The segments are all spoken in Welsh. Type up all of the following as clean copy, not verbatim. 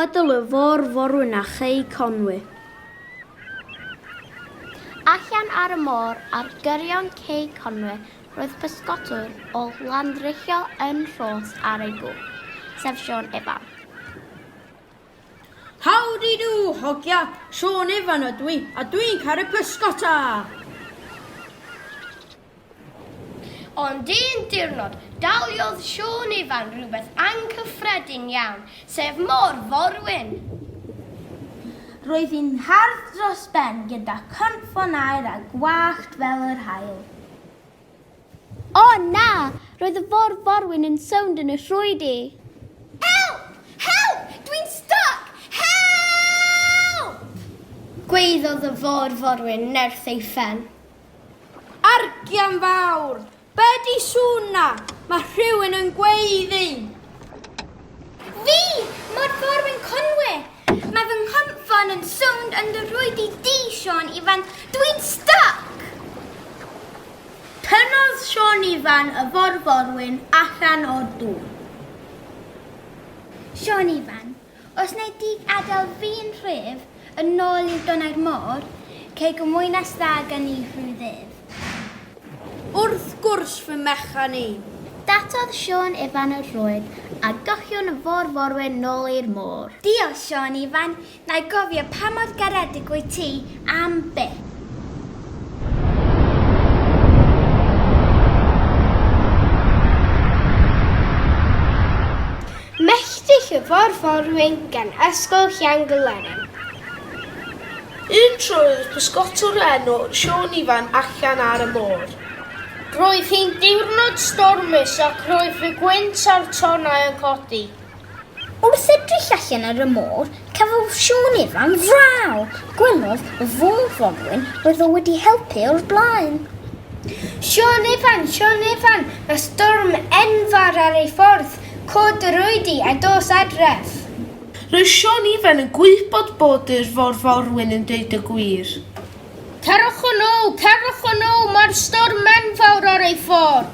Chwedl y forwyn a Helyg Conwy. Allan ar y môr ar gyrion Helyg Conwy, roedd pysgotwr o landrychio yn Rhos ar ei gwch, sef Sion Ifan. Howdy do, hogia, Sion Ifan ydw I, a dwi'n cael y pysgota. Ond un diwrnod, daliodd Sion Ifan rhywbeth anghyffredin iawn, sef môr forwyn. Roedd hi'n hardd dros ben gyda cynffon aer a gwallt fel yr haul. O na, roedd y forwyn yn sownd yn y rhwydi. Help! Help! Dwi'n stuck! Help! Gweiddodd y forwyn nerth ei ffen. Argian fawr, be di sŵna? Mae rhywun yn gweiddi. Fi! Mae'r forwyn Conwy! Mae fy nghynffon yn sownd yn dy rwydi di, Sion Ifan. Dwi'n stuck! Tynnodd Sion Ifan y forwyn allan o'r dŵr. Sion Ifan, os wneud di adael fi'n rhif yn ôl i'r donau'r môr, cei gymwynas dda gan i rhywddydd. Wrth gwrs fy mechan i. Datodd Sion Ifan y rwyd a gochion y forwyn nôl i'r môr. Diolch, Sion Ifan. Na i gofio pa mor garedig wyt ti am beth. Melltich y forwyn gan Ysgolion Glenyn. Un tro oedd pysgotwr enw Sion Ifan allan ar y môr. Roedd hi'n diwrnod stormus ac roedd y gwynt a'r tonnau yn codi. Wrth edrych allan ar y môr, cafodd Sion Ifan fraw. Gwelodd y forwyn roedd o wedi helpu o'r blaen. Sion Ifan, mae storm enfawr ar ei ffordd. Cod y rwydi a dos adref. Roedd Sion Ifan yn gwybod bod yr forwyn yn dweud y gwir. Cerwch o nhw, mae'r storm enfawr ar ei ffordd.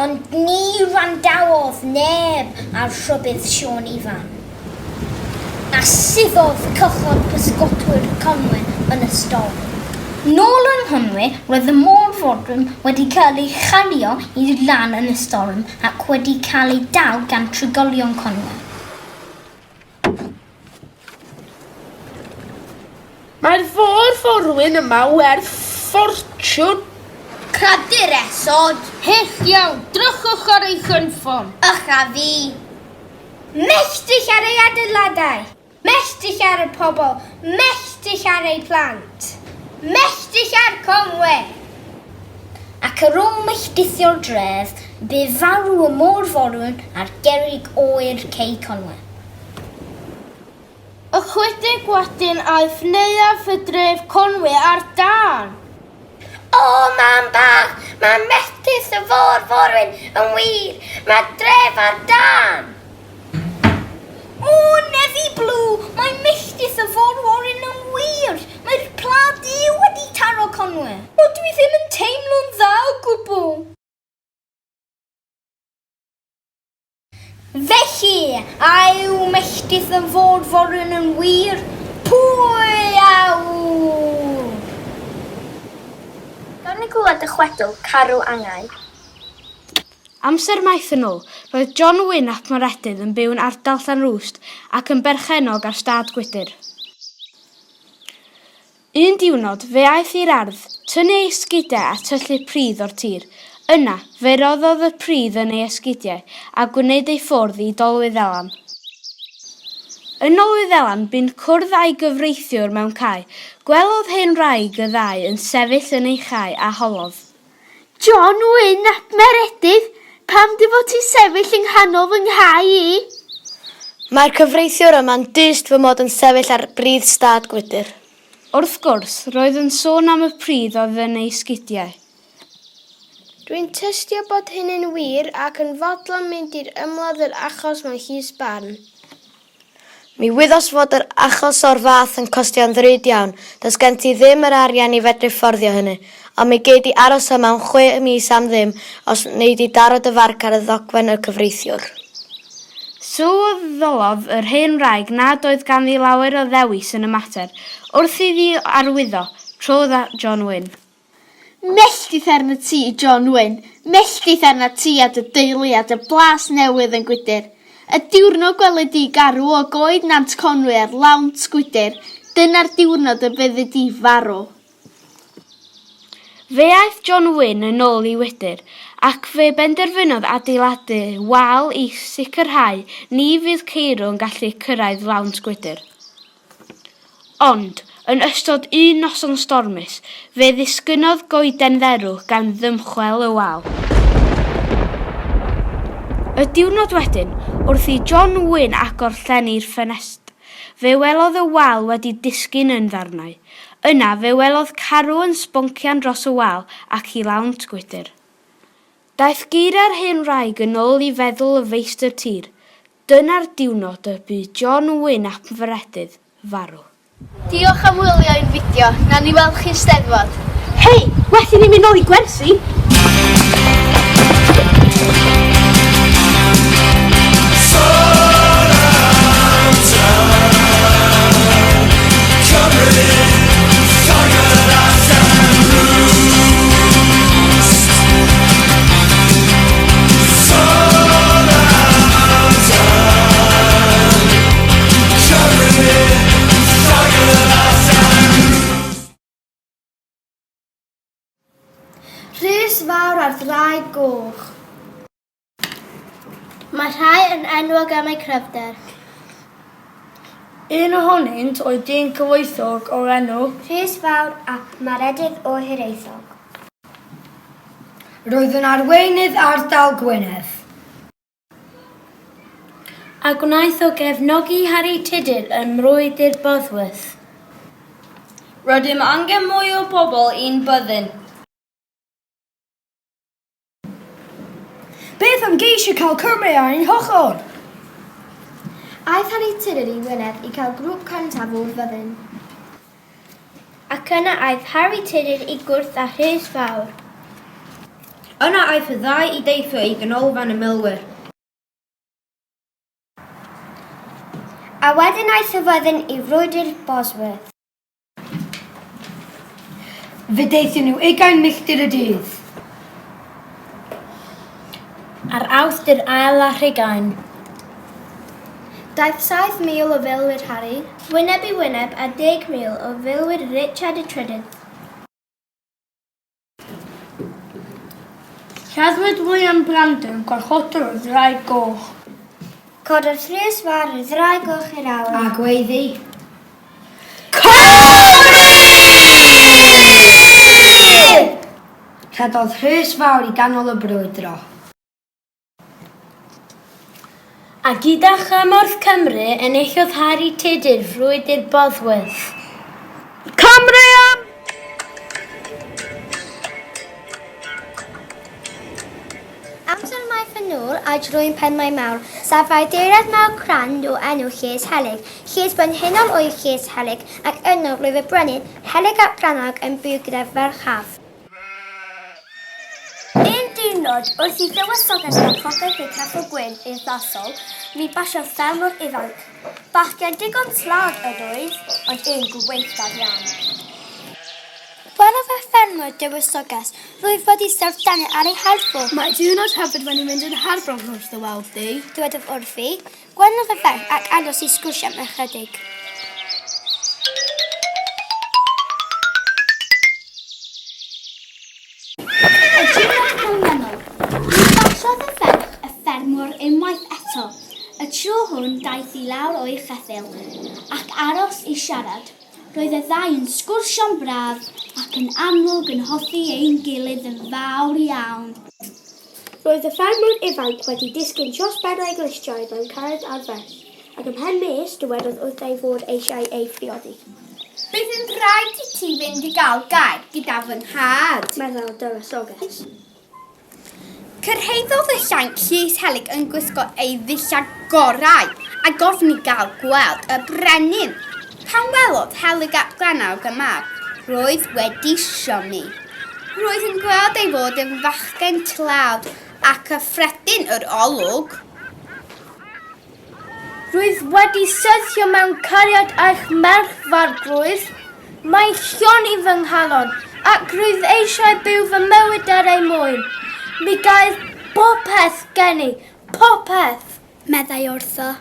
Ond ni randawodd neb ar rhybydd Sion Ifan. A suddodd cychod pysgotwyr Conwy yn y storm. Nôl yng Nghonwy, roedd y môr forwyn wedi cael ei chalio i lan yn y storm ac wedi cael ei dal gan Ysgolion Conwy. Mae'r forwyn yma werth ffortiwn. Cradur esod! Hyll iawn, drychwch ar ei chynffon. Ych a fi! Melltich ar ei adeiladau! Melltich ar y pobl! Melltich ar ei plant! Melltich ar Conwy! Ac ar ôl melltithio'r dref, bu farw y môr forwyn ar gerrig oer Helyg Conwy. Ychydig wedyn aeth neuaf y dref Conwy ar dan. O, mam bach! Mae melltith y forwyn yn wir! Mae dref ar dan! O, nefi blw! Mae melltith y forwyn yn wir! Mae'r plant i wedi taro Conwy. O, dwi ddim yn teimlo'n dda o gwbl. Felly, a yw melltith y forwyn yn wir? Pwy awr! Gawn ni glywed y chwedl Carw Angau. Amser maith yn ôl, roedd John Wyn ap Moredydd yn byw yn ardal Llanrwst ac yn berchenog ar stad Gwydyr. Un diwrnod, fe aeth i'r ardd, tynnu ei esgidiau a tyllu pridd o'r tir. Yna, fe roddodd y pridd yn ei esgidiau a gwneud ei ffwrdd i Dolwyddelan. Yn Dolwyddelan, bu'n cwrdd â'i gyfreithiwr mewn cae. Gwelodd hen wraig y ddau yn sefyll yn ei chae a holodd. John Wyn ap Moredydd, pam dy fod ti sefyll yng nghanol fy nghau i? Mae'r cyfreithiwr yma'n dyst fy mod yn sefyll ar bridd stad Gwydyr. Wrth gwrs, roedd yn sôn am y pridd oedd yn ei sgidiau. Dwi'n tystio bod hyn yn wir ac yn fodlon mynd i'r ymladd yr achos mewn Llys barn. Mi wyddos fod yr achos o'r fath yn costio'n ddrud iawn, does gen ti ddim yr arian i fedru fforddio hynny, ond mi gei di aros yma am 6 mis am ddim os wneud i daro dy farc ar y ddogfen y cyfreithiwr. Sylweddolodd yr hen wraig nad oedd ganddi lawer o ddewis yn y mater, wrth iddi arwyddo, trodd at John Wyn. Melltith arna ti, John Wyn. Melltith arna ti a dy deulu a dy blas newydd yn gwydyr. Y diwrnod gweled di garw o goed nant Conwy ar lawnt gwydyr. Dyna'r diwrnod y bydde di farw. Fe aeth John Wyn yn ôl i wydyr, ac fe benderfynodd adeiladu wal i sicrhau ni fydd ceirw'n gallu cyrraedd lawnt gwydyr. Ond, yn ystod un noson stormus, fe ddisgynodd goeden dderw gan ddymchwel y wal. Y diwrnod wedyn, wrth i John Wyn agor llenni'r ffenest, fe welodd y wal wedi disgyn yn ddarnau. Yna fe welodd carw yn sponcian dros y wal ac i lawnt gwydyr. Daeth geiriau'r hen wraig yn ôl i feddwl y feistr tir. Dyna'r diwrnod y bydd John Wyn ap Fyredydd farw. Diolch am wylio i'n fideo. Na ni weld chi Eisteddfod. Hei, well i ni mynd ôl i gwersi. Llys fawr ar ddraig goch. Mae rhai yn enwog am eu cryfder. Un ohonynt oedd dyn cyfoethog o'r enw Llys fawr ac Maredydd o Hiraethog. Roedd yn arweinydd ardal Gwynedd. a gwnaeth o gefnogi Harry Tudur yn mrwydr boddwyth. Rydym angen mwy o bobl i'n byddin. Beth am geisio cael Cymru ar ein hochr? Aeth Harry Tudur i Wynedd i cael grŵp cyntaf o'r fyddin. Ac yna aeth Harry Tudur i gwrth â Llys fawr. Yna aeth y ddau i deithio i ganolfan y milwyr. A wedyn aeth y fyddin i frwydr Bosworth. Fe deithio nhw 20 milltir y dydd. Ar Awst yr ail a Rhugain. Daeth 7,000 o filwyr Harry, wyneb i wyneb a 10,000 o filwyr Richard y Trydydd. Lladdwyd William Brandon gwarchodwr o Ddraig Goch. Cododd Llys fawr y Ddraig Goch i'r awyr. A gweiddi. Rhedodd Llys fawr i ganol y brwydro. A gyda chymorth Cymru enillodd Harry Tudur frwydr boddwyth. Cymru am! Amser mae ffynwr a drwy'n penmau mawr, sef adeilad mawr crand o enw Llys Helyg. Llys brenhinol o'i Llys Helyg, ac yno roedd y brenin Helyg ap Brannog yn byw gyda ferchaf. Un diwrnod, wrth i ddywysoges am popeth eu ceffil gwyn i'r ddasol, mi basiodd ffermwr ifanc. Bachgen digon slad oedd oedd, ond un gweithgar iawn. Welodd y ffermwr dywysoges, roedd wedi sefdanu ar ei harfo. Mae diwrnod hyfryd wedi mynd yn harbron wrth y weld di. Dywedodd wrthi, gwenodd y ferch ac aros i sgwrsio am ychydig. Y diwrnod canlynol, basiodd y ferch y ffermwr unwaith eto. Y tro hwn daeth i lawr o'i cheffil ac aros i siarad. Roedd y ddau yn sgwrsio'n braf ac yn amlwg yn hoffi ein gilydd yn fawr iawn. Roedd y ffermwr ifanc wedi disgyn dros 4 glistioedd mewn cared ar fell, ac ymhen mes dywedodd wrth ei fod eisiau ei phriodi. Bydd yn rhaid i ti fynd i gael gair gyda fy nhad, Meddwl dywysoges. Cyrhaeddodd y llanc Llys Helyg yn gwisgo ei ddillad gorau a gofni gael gweld y brenin. Pan welodd Helyg ap Brannog y mab, roedd wedi siomi. Roedd yn gweld ei fod yn fachgen tlawd ac y ffredin yr olwg. Rwydd wedi syrthio mewn cariad eich merchfargrwydd. Mae Llion i fy nghalon, ac rwydd eisiau byw fy mywyd ar ei mwyn. Mi gael popeth gen i, popeth, meddai wrtho.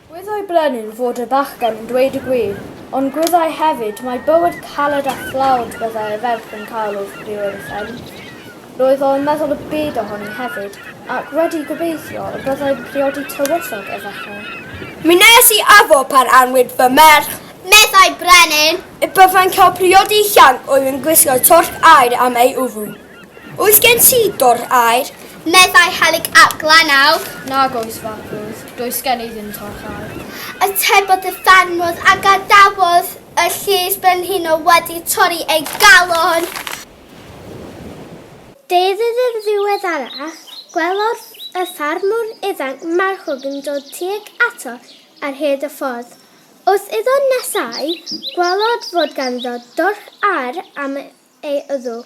Gwyddai Brenin fod y bachgen yn dweud y gwir, ond gwyddai hefyd mae bywyd caled a thlawd byddai y ferch yn cael wrth diwedd y ffilm. Roedd o'n meddwl y byd ohoni hefyd, ac wedi gobeithio y byddai'n priodi tywysog efallai. Mi nes i afo pan anwyd fy merch. Meddai Brenin. Y byddai'n cael priodi llan oedd yn gwisgo torch air am ei wfw. Oes gen ti dorch air? Meddai Helyg ap Glenawd. Nag oes fargrwydd, does gen i ddim torch air. Atebodd y ffarmwr a gadawodd y llys brenhinol wedi torri ei galon. Deuddydd yr ddiweddarach, gwelodd y ffarmwr ifanc marchog yn dod tuag ato ar hyd y ffordd. Wrth iddo nesau, gwelodd fod ganddo dorch ar am ei yddw.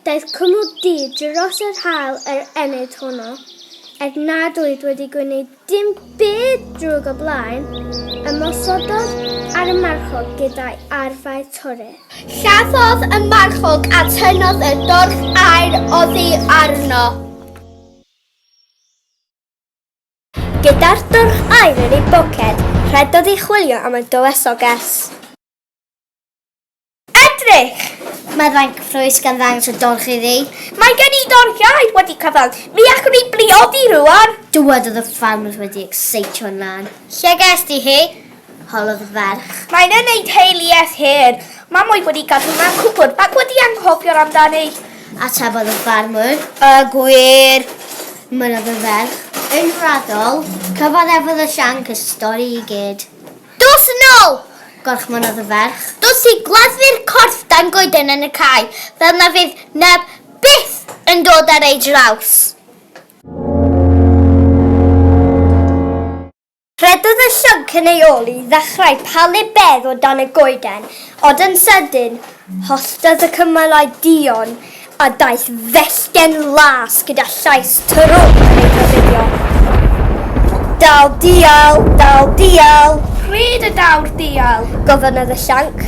Daeth cwmwl di dros yr hael yr enid honno, nad oedd wedi gwneud dim byd drwg o blaen, ymosododd ar y marchog gyda'i arfau torri. Lladdodd y marchog a tynnodd y dorch air oddi arno. Gyda'r dorch air yn ei boced, rhedodd i chwilio am y dywesoges. Edrych! Meddai'n cyffrwys gan ddangos y dorch iddi. Mae gen i dorch air wedi cyfan. Mi allwn ni briodi rwan. Dywedodd y ffarmwr wedi exeitio yn lan. Lle gest i hi? Holodd y ferch. Mae'n yn ei teuluaeth hyn. Mam oedd wedi gadw mewn cwbl ac wedi anghofio amdani. Atebodd y ffarmwr. Y gwir. Mynodd y ferch. Yn raddol, cyfaddefodd y sianc y stori i gyd. Dos yn ôl! Gorchmynodd y ferch. Dos i gladdfu'r corff dan goeden yn y cae, fel na fydd neb byth yn dod ar ei draws. Rhedodd y llync yn ei ôl i ddechrau palu bedd o dan y goeden, ond yn sydyn, holltodd y cymylau dion a daeth fellgen las gyda llais trwm yn ei rhyddio. Dal dial, dal dial. Pryd y dawr dial? Gofynodd y llanc,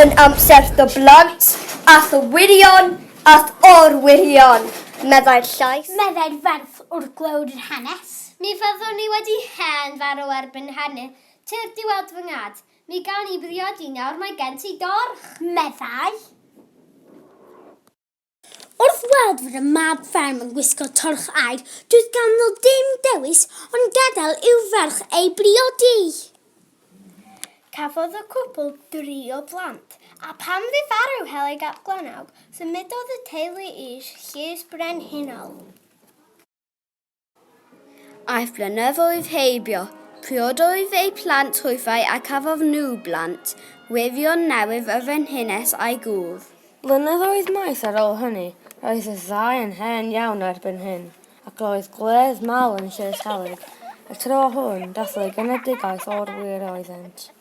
yn amser dy blant, ath y wirion, ath o'r wirion. Meddai'r llais. Meddai'r ferch wrth glywed yr hanes. Mi fyddwn ni wedi hen farw erbyn hynny. Tyr di weld fy ngad. Mi gawn ni briodi nawr mae gen ti dorch. Meddai. Wrth weld fod y mab fferm yn gwisgo torch air, doedd ganddo dim dewis ond gadael i'w ferch ei briodi. Cafodd y cwbl 3 o blant, a pan fu farw Helyg ap Glenawd, symudodd y teulu i'r Llys brenhinol. Aeth blynyddoedd heibio, priodoedd ei plant hwyfau a cafodd nhw blant, wefio'n newydd y frenhines a'i gŵr. Blynyddoedd maith ar ôl hynny, roedd y ddau yn hen iawn erbyn hyn, ac roedd gledd mawr yn Llys Helyg. Y tro hwn, dathlu genedigaeth o'r wir oeddent.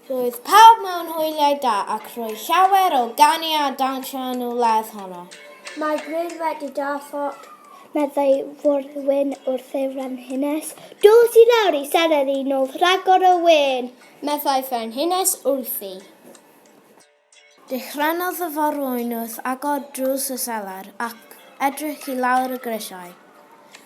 Roedd pawb mewn hwyliau da ac roedd llawer o ganu a dawnsio nhw ledd honno. Mae Bryn wedi dathod, meddai Forwyn wrth ei frenhines. Dos i lawr i seleri nôl rhagor o wyn. Meddai frenhines wrthi. Dechranodd y forwyn wrth agor drws y selar ac edrych i lawr y grisiau.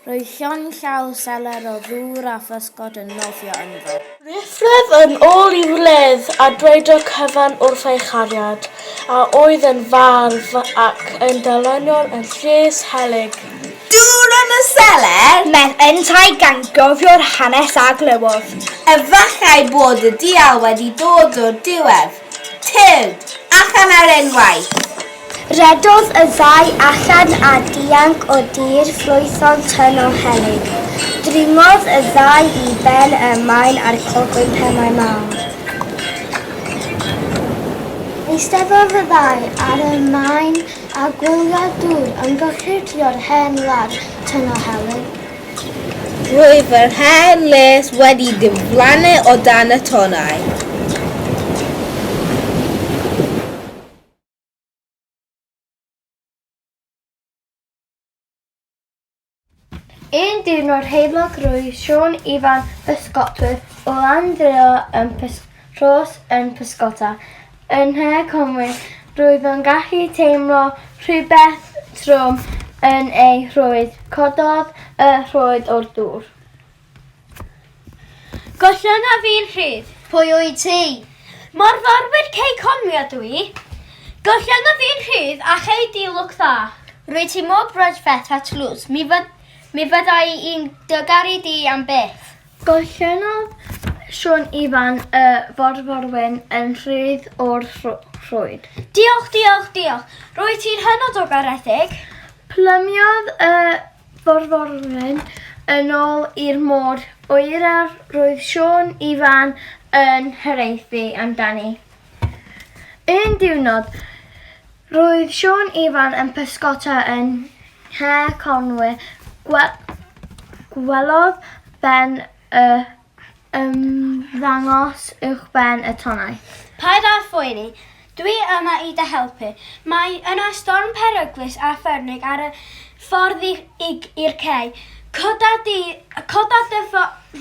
Roedd Llion llaw selar o ddŵr a physgod yn nofio ynddo. Rithrodd yn ôl i wledd a dweud o cyfan wrth ei chariad, a oedd yn farf ac yn dilynol yn Llys Helyg. Dŵr yn y seler? Mewn yntau gan gofio'r hanes a glywodd. Efallai bod y dial wedi dod o'r diwedd. Tyw, allan ar unwaith. Redodd y ddau allan a dianc o dir fflwython tynno Helyg. Dringodd y ddau i ben y maen ar clogwyn pennau mawr. Eisteddodd y ddau ar y maen a gwylio dŵr yn gychwydio'r hen wlad tynno Helyg. Roedd yr hen Llys wedi diflannu o dan y tonnau. Un diwrnod heulog roedd Sion ifan pysgotwyr o Landreo yn Ros yn pysgota. Yn Conwy, roedd yn gallu teimlo rhywbeth trwm yn ei rhwyd. Cododd y rhwyd o'r dŵr. Gollon a fi'n rhydd. Pwy wyt ti? Morforwyr Cei Conwy ydw i. Gollon a fi'n rhydd a chei dilwg dda. Rwy ti mor brojfeth at Llys. Mi fyddai i'n dygaru di am beth. Gollonodd Sion ifan y forforwyn yn rhydd o'r rhwyd. Diolch. Rwy ti'n hynod o garedig. Plymiodd y forforwyn yn ôl i'r môr oer a roedd Sion ifan yn hyreithu amdani. Un diwrnod, roedd Sion ifan yn pysgota yn Conwy. Gwelodd ben y ymddangos uwchben y tonnau. Paid â phoeni, dwi yma i dy helpu. Mae yna storm peryglus a phyrnig ar y ffordd i'r cei. Coda dy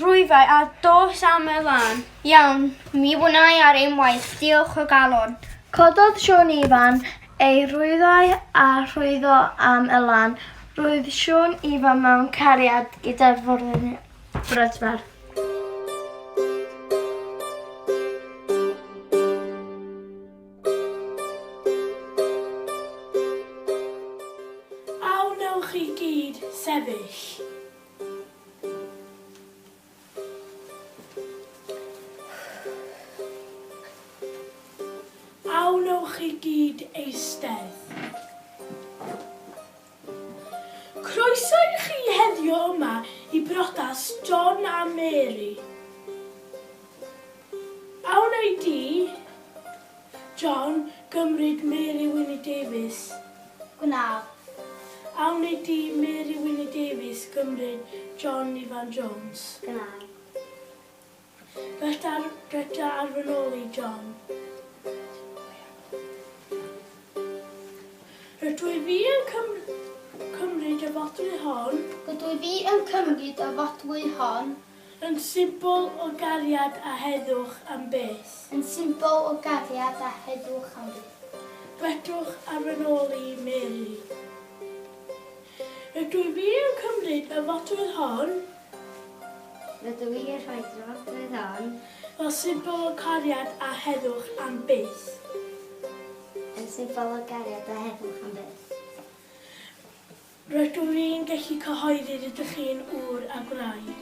rwyfau a dos am y lan. Iawn, mi wwnai ar unwaith. Diolch o galon. Cododd Sion ifan ei rwyddau a rhwyddo am y lan. Roedd Sion ifan mewn cariad gyda'r forwyn brydferth. Awnewch chi gyd sefyll. Awnewch chi gyd eistedd. Croeso i chi heddiw yma i brotas John a Mary. Awn ei di, John, gymryd Mary Winnie Davies. Gwnaw. Awn ei di, Mary Winnie Davies, gymryd John Ifan Jones. Gwnaw. Gyda arfynolu John. Rydw i fi yn cymryd y fodwy hon. Gydwy fi yn cymryd y fodwy hon. Yn symbol o gariad a heddwch am beth. Yn symbol o gariad a heddwch am beth. Dwedwch arfynolu Mary. Rydw i fi yn cymryd y fodwy hon. Rydw i yn rhoi y fodwy hon. Fel symbol o gariad a heddwch am beth. Yn symbol o gariad a heddwch am beth. Rydw i'n gallu cyhoeddi ydych chi'n ŵr a gwraig.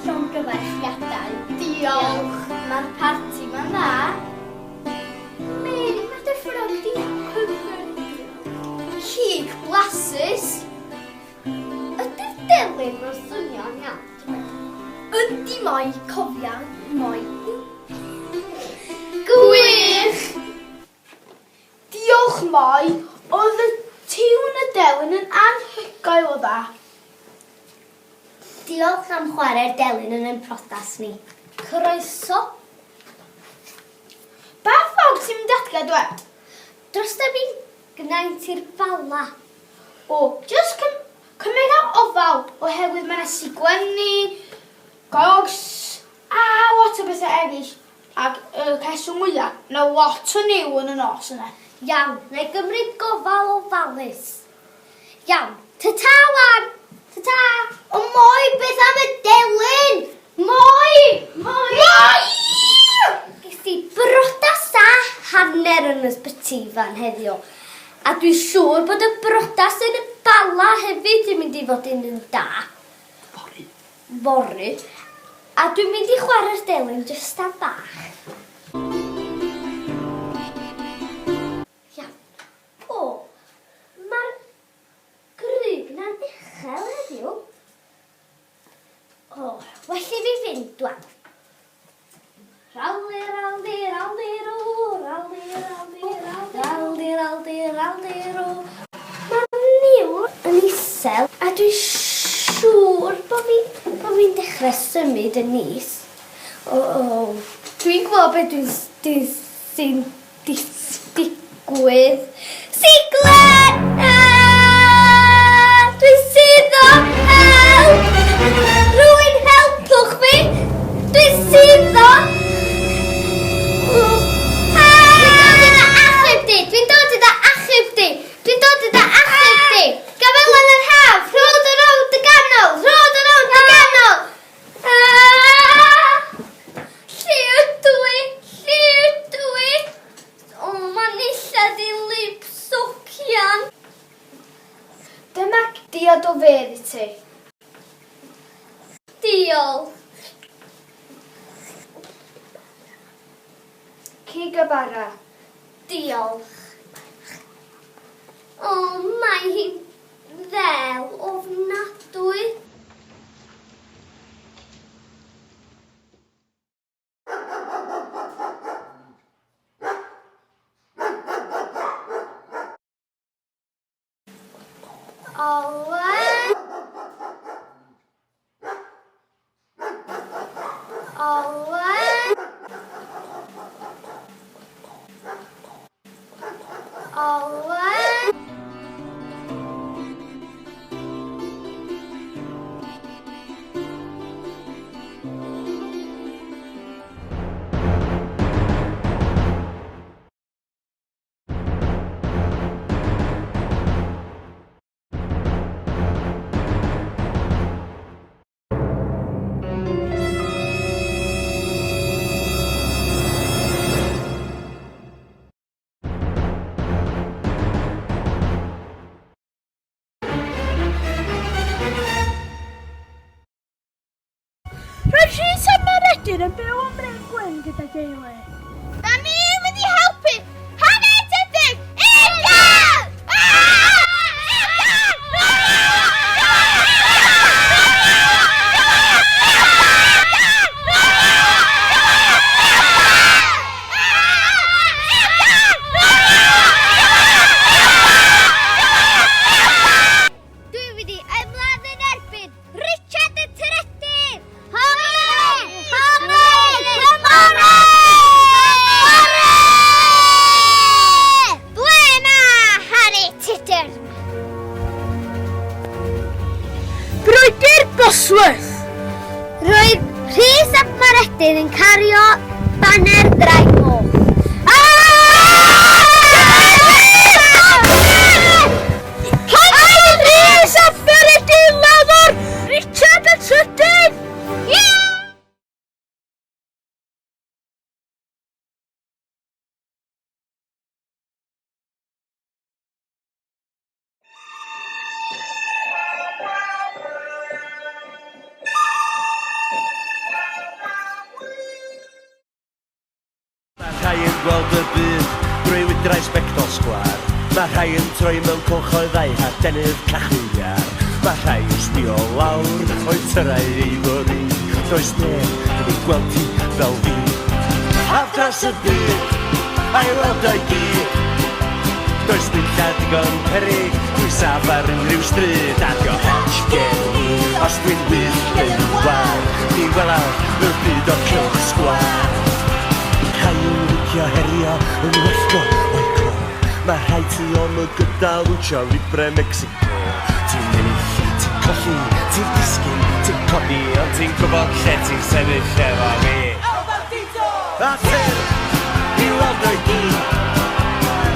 Llongyfarchiadau. Diolch. Mae'r parti ma'n dda. Mary, mae dy ffrog di Helyg blasus. Ydy'r delyn o'r swnio'n iawn? Ydy moi cofia moi. Gwych! Diolch moi, oedd y tiwn y delyn yn anhygoel o dda. Diolch am chwarae'r delyn yn ein prodas ni. Croeso. Ba ffog sy'n mynd adga dwe? Dros da fi'n gwneud i'r bala. Just cymryd am ofal oherwydd mae'n esi gwenu, gogs a lot o bethau eraill. Ac y ceswm mwyaf, na lot o niw yn y nos yna. Iawn, na i gymryd gofal o falus. Iawn, ta-ta wan! Ta-ta! O moi, beth am y delyn? Moi! Ges i brodas a hanner yn ysbyty fan heddiw. A dwi'n siŵr bod y brodas yn y bala hefyd yn mynd i fod yn da. Fori. A dwi'n mynd i chwarae'r delyn jyst am bach. Iawn. Mae'r grug na'n uchel heddiw. Well i fi fynd dwan. Raldir, aldir, aldir, o, raldir, aldir, aldir, aldir, aldir, aldir, o. Mae'r niw yn isel a dwi'n siŵr bod fi'n dechrau symud yn is. Dwi'n gwybod beth sy'n digwydd. Siglen! Help! Rwy'n helpwch fi! Dwi'n suddo! Dwi'n dod iddo achub di! Gafel yn yr haf! Rhod o rownd y ganol! Lle ydw i? O, mae'n illad i lip swcian. Dyma diod o fedd i ti. Diolch. Cig y bara. Diolch. O, mae hi'n ddel ofnadwy. Roedd Llys a Maredyn yn byw am Bryn Gwyn gyda deulu. Da ni mynd i helpu hanesyddyd! Dwi'n mynd i ymlaen yn erbyn Prosiect y Trydydd! Brwydr Bosworth! Roedd Rhys a Maredyn yn cario baner draig moch. Rhys a Maredyn lawr! Richard y Trydydd! Mae rhai yn gweld y byd drwy wydrau sbectol sgwar. Mae rhai yn troi mewn cylchoeddau a denydd cachwyar. Mae rhai yn sbio lawr o'i tyrau ei fori. Does neb yn ei gweld ti fel fi. A dros y byd, a'i weld o'i gyd. Does dim lladd digon peryg, dwi'n saf ar unrhyw stryd. A dio hech gen i, os dwi'n wyll yn war. Ni wela y byd o'r cylch sgwar. Rhai yn licio herio yn wellgo o'i clo. Mae rhai ti o'n y gydal wcho libre Mexico. Ti'n ennill, ti'n colli, ti'n disgyn, ti'n codi, ond ti'n gwybod lle ti'n sefyll efo fi. A tyr, i weld o'i gyd.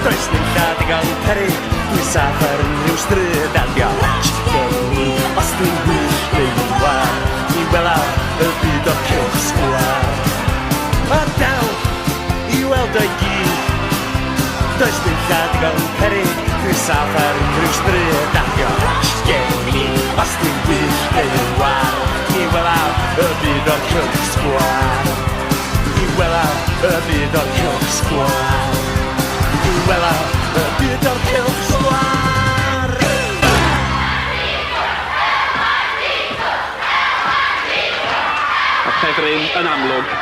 Does dim lladd digon peryg, dwi'n saf ar unrhyw stryd. A dio hech gen i, os dwi'n wyll yn war. Ni wela y byd o'r cylch sgwar. A daw, i weld o'i gyd. Does dim lladd digon peryg, dwi'n saf ar unrhyw stryd. A dio hech gen i, os dwi'n wyll yn war. Ni wela y byd o'r cylch sgwar. Ni wela y byd o'r cylch sgwar. Ni wela y byd o'r cylch sgwar. A Pedryn yn amlwg